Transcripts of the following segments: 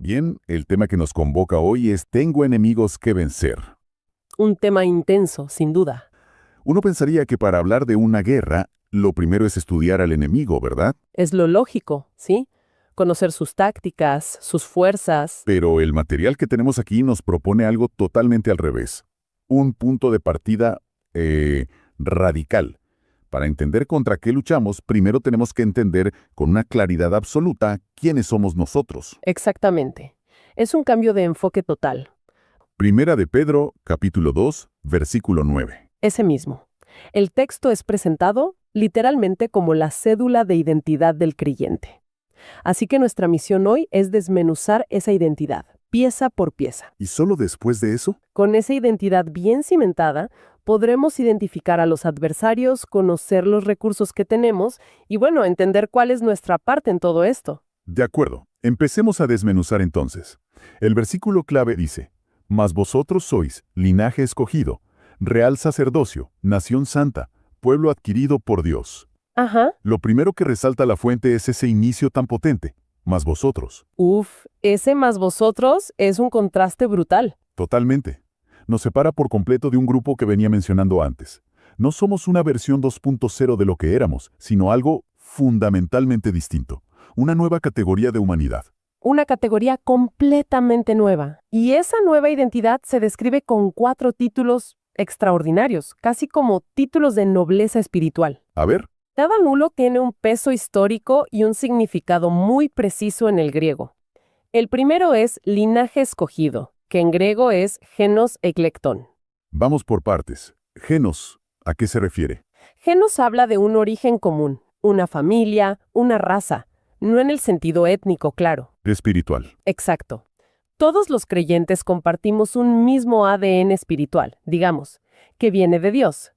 Bien, el tema que nos convoca hoy es Tengo enemigos que vencer. Un tema intenso, sin duda. Uno pensaría que para hablar de una guerra, lo primero es estudiar al enemigo, ¿verdad? Es lo lógico, ¿sí? Conocer sus tácticas, sus fuerzas. Pero el material que tenemos aquí nos propone algo totalmente al revés. Un punto de partida radical. Para entender contra qué luchamos, primero tenemos que entender con una claridad absoluta quiénes somos nosotros. Exactamente. Es un cambio de enfoque total. Primera de Pedro, capítulo 2, versículo 9. Ese mismo. El texto es presentado literalmente como la cédula de identidad del creyente. Así que nuestra misión hoy es desmenuzar esa identidad, pieza por pieza. ¿Y solo después de eso? Con esa identidad bien cimentada, podremos identificar a los adversarios, conocer los recursos que tenemos y, bueno, entender cuál es nuestra parte en todo esto. De acuerdo. Empecemos a desmenuzar entonces. El versículo clave dice: Mas vosotros sois linaje escogido, real sacerdocio, nación santa, pueblo adquirido por Dios. Ajá. Lo primero que resalta la fuente es ese inicio tan potente. Mas vosotros. Ese más vosotros es un contraste brutal. Totalmente. Nos separa por completo de un grupo que venía mencionando antes. No somos una versión 2.0 de lo que éramos, sino algo fundamentalmente distinto. Una nueva categoría de humanidad. Una categoría completamente nueva. Y esa nueva identidad se describe con 4 títulos extraordinarios, casi como títulos de nobleza espiritual. A ver. Cada uno tiene un peso histórico y un significado muy preciso en el griego. El primero es linaje escogido, que en griego es genos eklekton. Vamos por partes. Genos, ¿a qué se refiere? Genos habla de un origen común, una familia, una raza, no en el sentido étnico, claro. Espiritual. Exacto. Todos los creyentes compartimos un mismo ADN espiritual, digamos, que viene de Dios.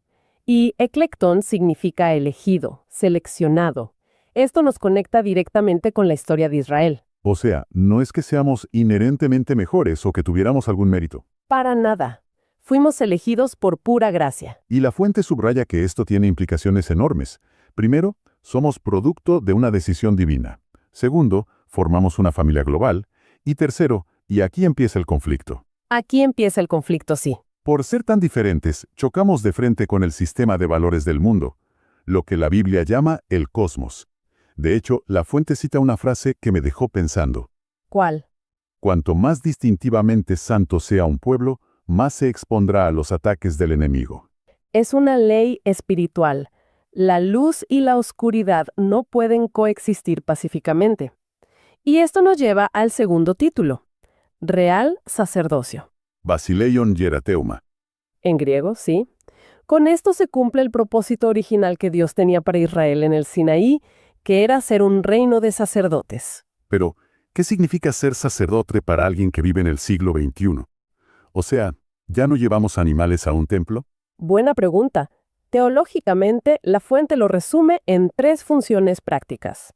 Y eklekton significa elegido, seleccionado. Esto nos conecta directamente con la historia de Israel. O sea, no es que seamos inherentemente mejores o que tuviéramos algún mérito. Para nada. Fuimos elegidos por pura gracia. Y la fuente subraya que esto tiene implicaciones enormes. Primero, somos producto de una decisión divina. Segundo, formamos una familia global. Y tercero, y aquí empieza el conflicto. Aquí empieza el conflicto, sí. Por ser tan diferentes, chocamos de frente con el sistema de valores del mundo, lo que la Biblia llama el cosmos. De hecho, la fuente cita una frase que me dejó pensando. ¿Cuál? Cuanto más distintivamente santo sea un pueblo, más se expondrá a los ataques del enemigo. Es una ley espiritual. La luz y la oscuridad no pueden coexistir pacíficamente. Y esto nos lleva al segundo título, real sacerdocio. Basileion hierateuma. En griego, sí. Con esto se cumple el propósito original que Dios tenía para Israel en el Sinaí, que era ser un reino de sacerdotes. Pero, ¿qué significa ser sacerdote para alguien que vive en el siglo XXI? O sea, ¿ya no llevamos animales a un templo? Buena pregunta. Teológicamente, la fuente lo resume en 3 funciones prácticas.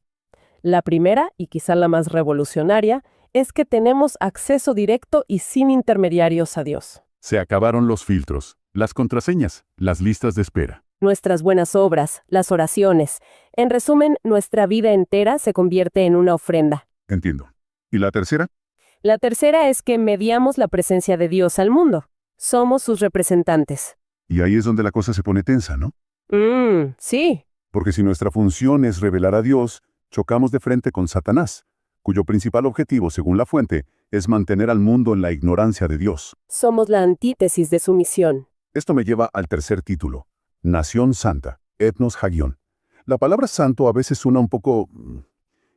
La primera, y quizá la más revolucionaria, es que tenemos acceso directo y sin intermediarios a Dios. Se acabaron los filtros, las contraseñas, las listas de espera. Nuestras buenas obras, las oraciones. En resumen, nuestra vida entera se convierte en una ofrenda. Entiendo. ¿Y la tercera? La tercera es que mediamos la presencia de Dios al mundo. Somos sus representantes. Y ahí es donde la cosa se pone tensa, ¿no? Sí. Porque si nuestra función es revelar a Dios, chocamos de frente con Satanás, cuyo principal objetivo, según la fuente, es mantener al mundo en la ignorancia de Dios. Somos la antítesis de su misión. Esto me lleva al tercer título, Nación Santa, Ethnos Hagion. La palabra santo a veces suena un poco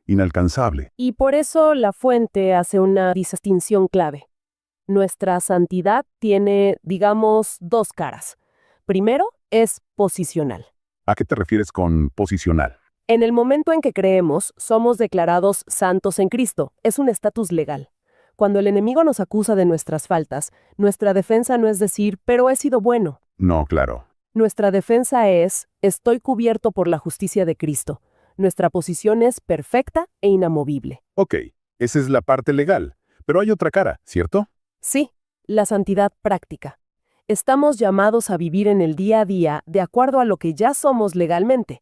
inalcanzable. Y por eso la fuente hace una distinción clave. Nuestra santidad tiene, digamos, 2 caras. Primero, es posicional. ¿A qué te refieres con posicional? En el momento en que creemos, somos declarados santos en Cristo. Es un estatus legal. Cuando el enemigo nos acusa de nuestras faltas, nuestra defensa no es decir, pero he sido bueno. No, claro. Nuestra defensa es, estoy cubierto por la justicia de Cristo. Nuestra posición es perfecta e inamovible. Ok, esa es la parte legal, pero hay otra cara, ¿cierto? Sí, la santidad práctica. Estamos llamados a vivir en el día a día de acuerdo a lo que ya somos legalmente.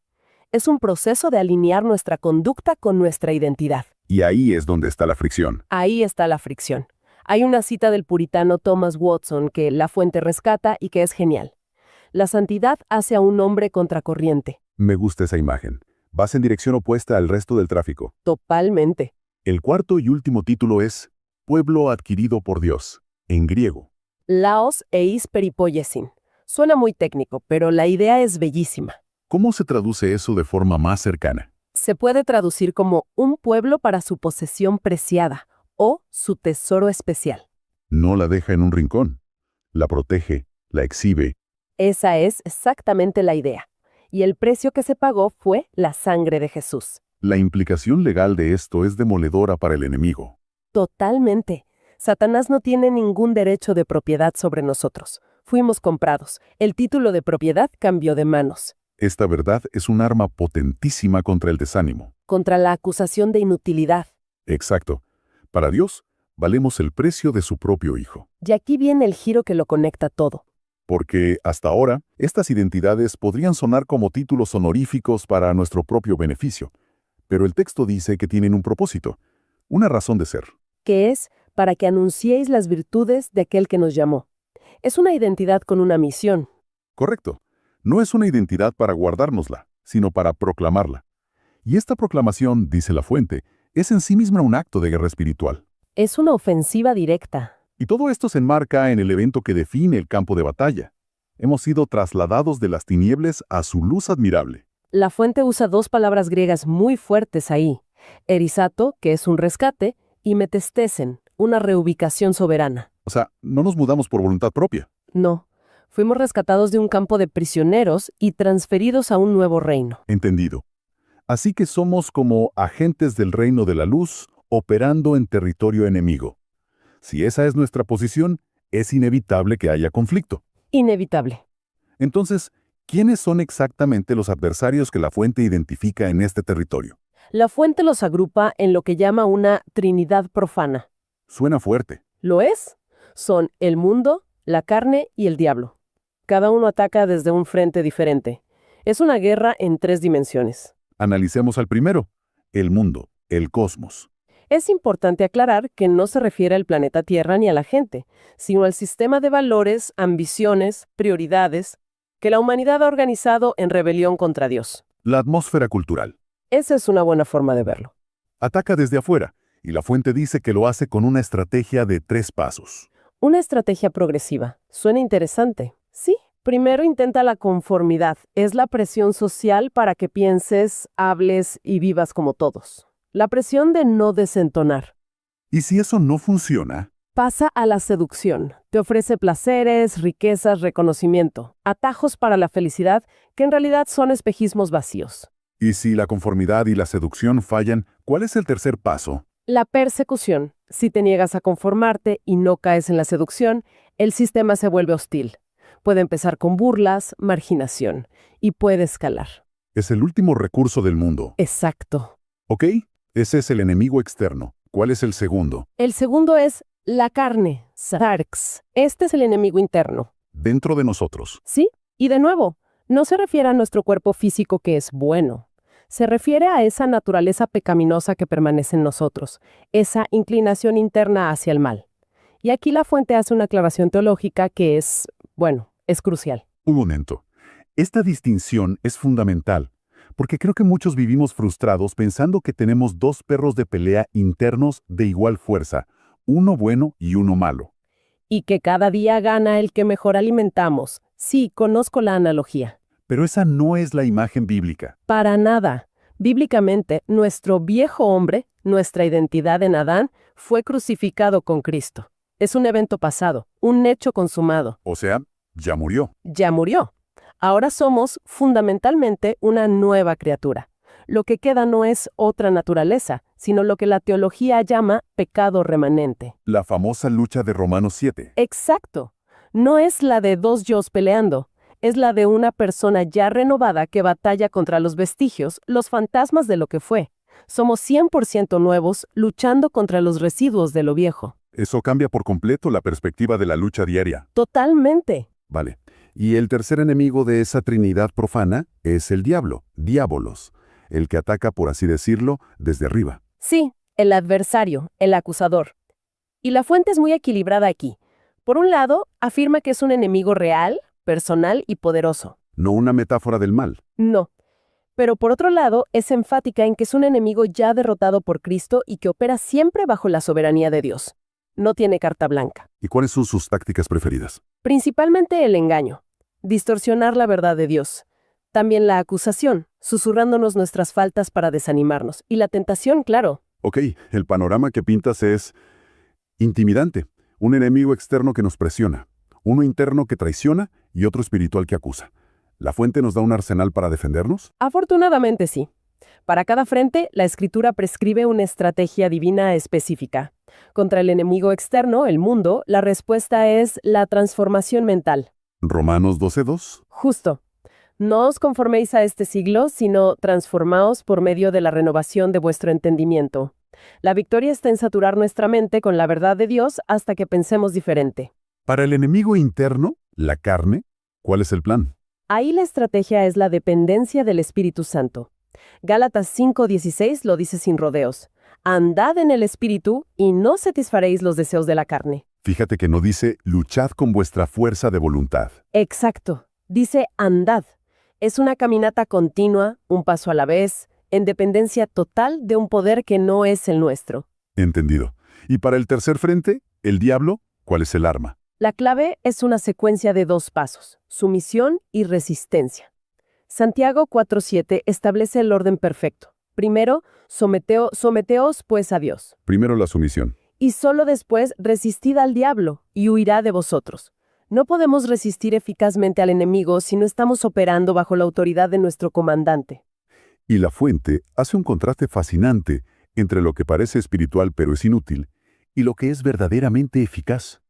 Es un proceso de alinear nuestra conducta con nuestra identidad. Y ahí es donde está la fricción. Ahí está la fricción. Hay una cita del puritano Thomas Watson que La Fuente rescata y que es genial. La santidad hace a un hombre contracorriente. Me gusta esa imagen. Vas en dirección opuesta al resto del tráfico. Totalmente. El cuarto y último título es Pueblo adquirido por Dios, en griego. Laos eis peripoiesin. Suena muy técnico, pero la idea es bellísima. ¿Cómo se traduce eso de forma más cercana? Se puede traducir como un pueblo para su posesión preciada o su tesoro especial. No la deja en un rincón. La protege, la exhibe. Esa es exactamente la idea. Y el precio que se pagó fue la sangre de Jesús. La implicación legal de esto es demoledora para el enemigo. Totalmente. Satanás no tiene ningún derecho de propiedad sobre nosotros. Fuimos comprados. El título de propiedad cambió de manos. Esta verdad es un arma potentísima contra el desánimo. Contra la acusación de inutilidad. Exacto. Para Dios, valemos el precio de su propio Hijo. Y aquí viene el giro que lo conecta todo. Porque, hasta ahora, estas identidades podrían sonar como títulos honoríficos para nuestro propio beneficio. Pero el texto dice que tienen un propósito, una razón de ser. Que es para que anunciéis las virtudes de aquel que nos llamó. Es una identidad con una misión. Correcto. No es una identidad para guardárnosla, sino para proclamarla. Y esta proclamación, dice la fuente, es en sí misma un acto de guerra espiritual. Es una ofensiva directa. Y todo esto se enmarca en el evento que define el campo de batalla. Hemos sido trasladados de las tinieblas a su luz admirable. La fuente usa dos palabras griegas muy fuertes ahí. Erisato, que es un rescate, y metestesen, una reubicación soberana. O sea, no nos mudamos por voluntad propia. No, fuimos rescatados de un campo de prisioneros y transferidos a un nuevo reino. Entendido. Así que somos como agentes del reino de la luz operando en territorio enemigo. Si esa es nuestra posición, es inevitable que haya conflicto. Inevitable. Entonces, ¿quiénes son exactamente los adversarios que la fuente identifica en este territorio? La fuente los agrupa en lo que llama una trinidad profana. Suena fuerte. ¿Lo es? Son el mundo, la carne y el diablo. Cada uno ataca desde un frente diferente. Es una guerra en 3 dimensiones. Analicemos al primero, el mundo, el cosmos. Es importante aclarar que no se refiere al planeta Tierra ni a la gente, sino al sistema de valores, ambiciones, prioridades que la humanidad ha organizado en rebelión contra Dios. La atmósfera cultural. Esa es una buena forma de verlo. Ataca desde afuera, y la fuente dice que lo hace con una estrategia de 3 pasos. Una estrategia progresiva. Suena interesante. Sí. Primero intenta la conformidad. Es la presión social para que pienses, hables y vivas como todos. La presión de no desentonar. Y si eso no funciona, Pasa a la seducción. Te ofrece placeres, riquezas, reconocimiento, atajos para la felicidad que en realidad son espejismos vacíos. y si la conformidad y la seducción fallan, ¿cuál es el tercer paso? La persecución. Si te niegas a conformarte y no caes en la seducción, el sistema se vuelve hostil. Puede empezar con burlas, marginación, y puede escalar. Es el último recurso del mundo. Exacto. ¿Ok? Ese es el enemigo externo. ¿Cuál es el segundo? El segundo es la carne, sarx. Este es el enemigo interno. Dentro de nosotros. ¿Sí? Y de nuevo, no se refiere a nuestro cuerpo físico que es bueno. Se refiere a esa naturaleza pecaminosa que permanece en nosotros, esa inclinación interna hacia el mal. Y aquí la fuente hace una aclaración teológica que es, es crucial. Un momento. Esta distinción es fundamental, porque creo que muchos vivimos frustrados pensando que tenemos 2 perros de pelea internos de igual fuerza, uno bueno y uno malo. Y que cada día gana el que mejor alimentamos. Sí, conozco la analogía. Pero esa no es la imagen bíblica. Para nada. Bíblicamente, nuestro viejo hombre, nuestra identidad en Adán, fue crucificado con Cristo. Es un evento pasado, un hecho consumado. O sea, ya murió. Ya murió. Ahora somos, fundamentalmente, una nueva criatura. Lo que queda no es otra naturaleza, sino lo que la teología llama pecado remanente. La famosa lucha de Romanos 7. Exacto. No es la de 2 yos peleando. Es la de una persona ya renovada que batalla contra los vestigios, los fantasmas de lo que fue. Somos 100% nuevos, luchando contra los residuos de lo viejo. Eso cambia por completo la perspectiva de la lucha diaria. Totalmente. Vale. Y el tercer enemigo de esa trinidad profana es el diablo, diabolos, el que ataca, por así decirlo, desde arriba. Sí, el adversario, el acusador. Y la fuente es muy equilibrada aquí. Por un lado, afirma que es un enemigo real, personal y poderoso. No una metáfora del mal. No. Pero por otro lado, es enfática en que es un enemigo ya derrotado por Cristo y que opera siempre bajo la soberanía de Dios. No tiene carta blanca. ¿Y cuáles son sus tácticas preferidas? Principalmente el engaño, distorsionar la verdad de Dios. También la acusación, susurrándonos nuestras faltas para desanimarnos. Y la tentación, claro. Ok, el panorama que pintas es intimidante. Un enemigo externo que nos presiona, uno interno que traiciona y otro espiritual que acusa. ¿La fuente nos da un arsenal para defendernos? Afortunadamente sí. Para cada frente, la Escritura prescribe una estrategia divina específica. Contra el enemigo externo, el mundo, la respuesta es la transformación mental. Romanos 12:2. Justo. No os conforméis a este siglo, sino transformaos por medio de la renovación de vuestro entendimiento. La victoria está en saturar nuestra mente con la verdad de Dios hasta que pensemos diferente. Para el enemigo interno, la carne, ¿cuál es el plan? Ahí la estrategia es la dependencia del Espíritu Santo. Gálatas 5:16 lo dice sin rodeos. Andad en el Espíritu y no satisfaréis los deseos de la carne. Fíjate que no dice luchad con vuestra fuerza de voluntad. Exacto. Dice andad. Es una caminata continua, un paso a la vez, en dependencia total de un poder que no es el nuestro. Entendido. Y para el tercer frente, el diablo, ¿cuál es el arma? La clave es una secuencia de 2 pasos, sumisión y resistencia. Santiago 4:7 establece el orden perfecto. Primero, someteos pues a Dios. Primero la sumisión. Y solo después resistid al diablo, y huirá de vosotros. No podemos resistir eficazmente al enemigo si no estamos operando bajo la autoridad de nuestro comandante. Y la fuente hace un contraste fascinante entre lo que parece espiritual pero es inútil y lo que es verdaderamente eficaz.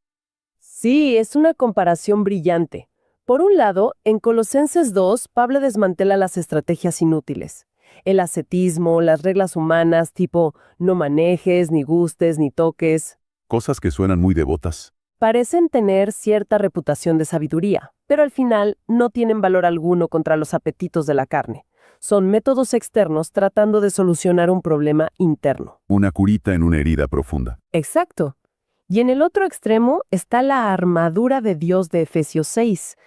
Sí, es una comparación brillante. Por un lado, en Colosenses 2, Pablo desmantela las estrategias inútiles. El ascetismo, las reglas humanas tipo no manejes, ni gustes, ni toques, Cosas que suenan muy devotas. parecen tener cierta reputación de sabiduría, pero al final no tienen valor alguno contra los apetitos de la carne. Son métodos externos tratando de solucionar un problema interno. Una curita en una herida profunda. Exacto. Y en el otro extremo está la armadura de Dios de Efesios 6.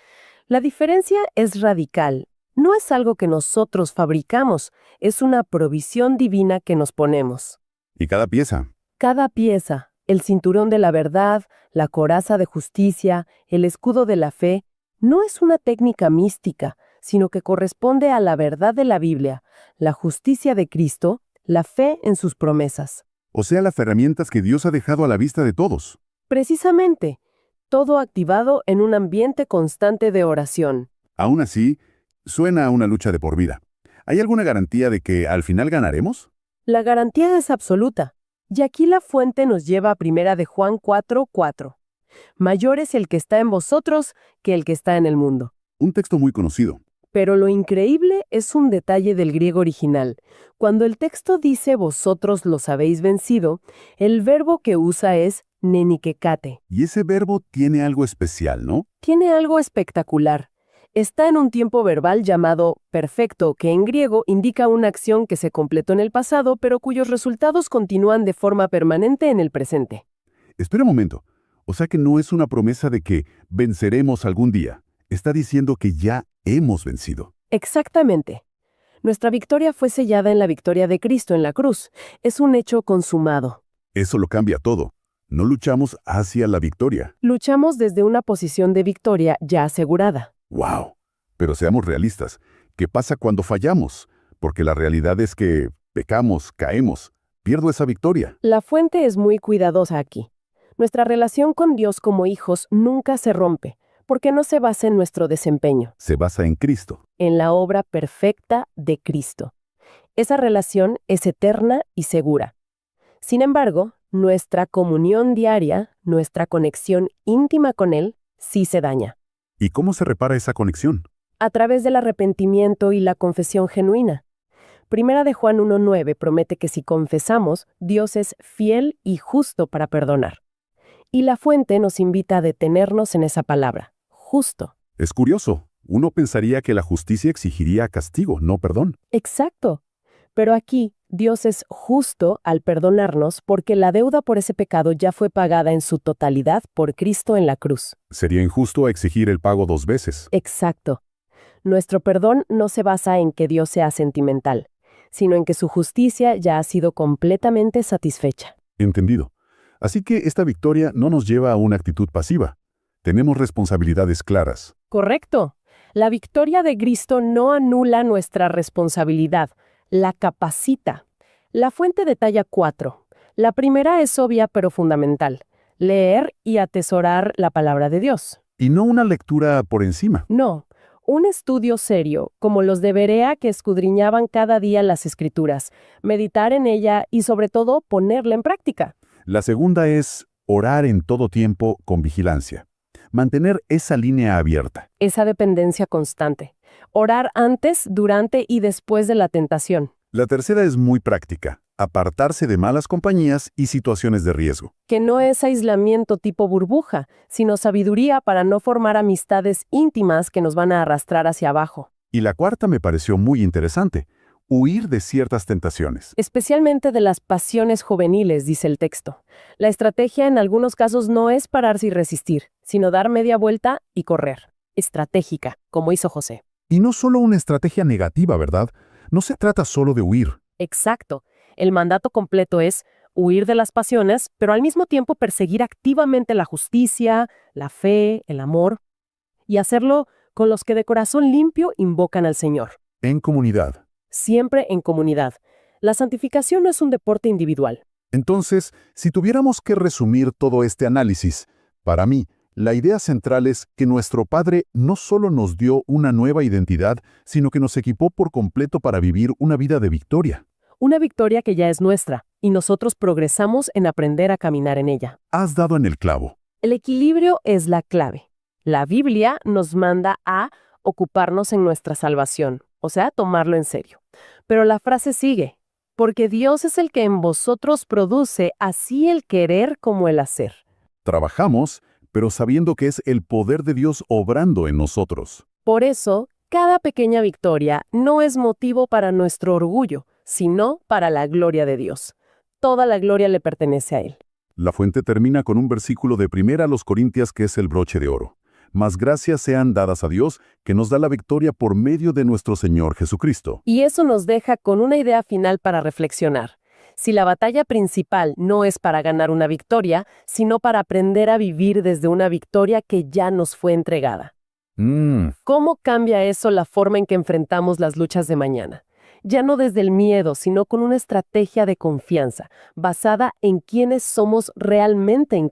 La diferencia es radical. No es algo que nosotros fabricamos, es una provisión divina que nos ponemos. Y cada pieza. Cada pieza, el cinturón de la verdad, la coraza de justicia, el escudo de la fe, no es una técnica mística, sino que corresponde a la verdad de la Biblia, la justicia de Cristo, la fe en sus promesas. O sea, las herramientas que Dios ha dejado a la vista de todos. Precisamente, todo activado en un ambiente constante de oración. Aún así, suena a una lucha de por vida. ¿Hay alguna garantía de que al final ganaremos? La garantía es absoluta. Y aquí la fuente nos lleva a 1 de Juan 4:4. Mayor es el que está en vosotros que el que está en el mundo. Un texto muy conocido. Pero lo increíble es un detalle del griego original. Cuando el texto dice vosotros los habéis vencido, el verbo que usa es nenikekate. Y ese verbo tiene algo especial, ¿no? Tiene algo espectacular. Está en un tiempo verbal llamado perfecto, que en griego indica una acción que se completó en el pasado, pero cuyos resultados continúan de forma permanente en el presente. Espera un momento. O sea que no es una promesa de que venceremos algún día. Está diciendo que ya hemos vencido. Exactamente. Nuestra victoria fue sellada en la victoria de Cristo en la cruz. Es un hecho consumado. Eso lo cambia todo. No luchamos hacia la victoria. Luchamos desde una posición de victoria ya asegurada. ¡Wow! Pero seamos realistas. ¿Qué pasa cuando fallamos? Porque la realidad es que pecamos, caemos. Pierdo esa victoria. La fuente es muy cuidadosa aquí. Nuestra relación con Dios como hijos nunca se rompe, porque no se basa en nuestro desempeño, Se basa en Cristo. en la obra perfecta de Cristo. Esa relación es eterna y segura. Sin embargo, nuestra comunión diaria, nuestra conexión íntima con Él, sí se daña. ¿Y cómo se repara esa conexión? A través del arrepentimiento y la confesión genuina. 1 de Juan 1:9 promete que si confesamos, Dios es fiel y justo para perdonar. Y la fuente nos invita a detenernos en esa palabra, justo. Es curioso. Uno pensaría que la justicia exigiría castigo, no perdón. Exacto. Pero aquí, Dios es justo al perdonarnos porque la deuda por ese pecado ya fue pagada en su totalidad por Cristo en la cruz. Sería injusto exigir el pago 2 veces. Exacto. Nuestro perdón no se basa en que Dios sea sentimental, sino en que su justicia ya ha sido completamente satisfecha. Entendido. Así que esta victoria no nos lleva a una actitud pasiva. Tenemos responsabilidades claras. Correcto. La victoria de Cristo no anula nuestra responsabilidad, la capacita. La fuente detalla 4. La primera es obvia pero fundamental: leer y atesorar la palabra de Dios. Y no una lectura por encima. No, un estudio serio, como los de Berea que escudriñaban cada día las Escrituras, meditar en ella y sobre todo ponerla en práctica. La segunda es orar en todo tiempo con vigilancia. Mantener esa línea abierta. Esa dependencia constante. Orar antes, durante y después de la tentación. La tercera es muy práctica. Apartarse de malas compañías y situaciones de riesgo. Que no es aislamiento tipo burbuja, sino sabiduría para no formar amistades íntimas que nos van a arrastrar hacia abajo. Y la cuarta me pareció muy interesante. Huir de ciertas tentaciones. Especialmente de las pasiones juveniles, dice el texto. La estrategia en algunos casos no es pararse y resistir, sino dar media vuelta y correr. Estratégica, como hizo José. Y no solo una estrategia negativa, ¿verdad? No se trata solo de huir. Exacto. El mandato completo es huir de las pasiones, pero al mismo tiempo perseguir activamente la justicia, la fe, el amor, y hacerlo con los que de corazón limpio invocan al Señor. En comunidad. Siempre en comunidad. La santificación no es un deporte individual. Entonces, si tuviéramos que resumir todo este análisis, para mí, la idea central es que nuestro Padre no solo nos dio una nueva identidad, sino que nos equipó por completo para vivir una vida de victoria. Una victoria que ya es nuestra, y nosotros progresamos en aprender a caminar en ella. Has dado en el clavo. El equilibrio es la clave. La Biblia nos manda a ocuparnos en nuestra salvación, o sea, tomarlo en serio. Pero la frase sigue: porque Dios es el que en vosotros produce así el querer como el hacer. Trabajamos, pero sabiendo que es el poder de Dios obrando en nosotros. Por eso, cada pequeña victoria no es motivo para nuestro orgullo, sino para la gloria de Dios. Toda la gloria le pertenece a Él. La fuente termina con un versículo de 1 Corintios que es el broche de oro. Mas gracias sean dadas a Dios, que nos da la victoria por medio de nuestro Señor Jesucristo. Y eso nos deja con una idea final para reflexionar. Si la batalla principal no es para ganar una victoria, sino para aprender a vivir desde una victoria que ya nos fue entregada. ¿Cómo cambia eso la forma en que enfrentamos las luchas de mañana? Ya no desde el miedo, sino con una estrategia de confianza, basada en quiénes somos realmente en